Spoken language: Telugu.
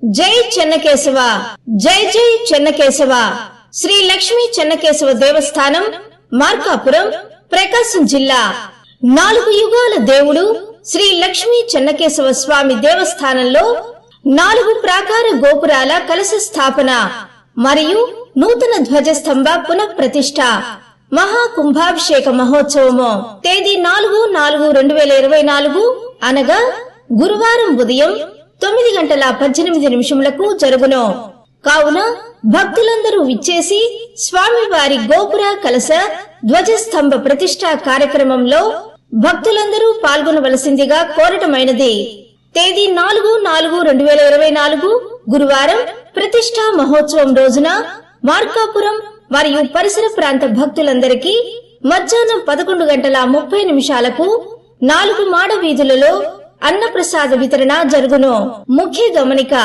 జై చెన్నకేశవ, జై జై చెన్నకేశవ. శ్రీ లక్ష్మీ చెన్నకేశవ దేవస్థానం, మార్కాపురం, ప్రకాశం జిల్లా. 4 యుగాల దేవుడు శ్రీ లక్ష్మీ చెన్నకేశవ స్వామి దేవస్థానంలో 4 ప్రాకార గోపురాల కలశ స్థాపన మరియు నూతన ధ్వజస్తంభ పునఃప్రతిష్ఠ మహాకుంభాభిషేక మహోత్సవము తేదీ 4/4/2024 అనగా గురువారం ఉదయం 9:18 జరుగును. కావున భక్తులందరూ విచ్చేసి స్వామివారి గోపుర కలశ ధ్వజస్తంభ ప్రతిష్ఠా కార్యక్రమంలో భక్తులందరూ పాల్గొనవలసిందిగా కోరటమైనది. తేదీ 4/4/2024 గురువారం ప్రతిష్ఠా మహోత్సవం రోజున మార్కాపురం మరియు పరిసర ప్రాంత భక్తులందరికీ మధ్యాహ్నం 11:30 4 మాడ వీధులలో అన్నప్రసాద వితరణ జరుగును. ముఖ్య గమనిక: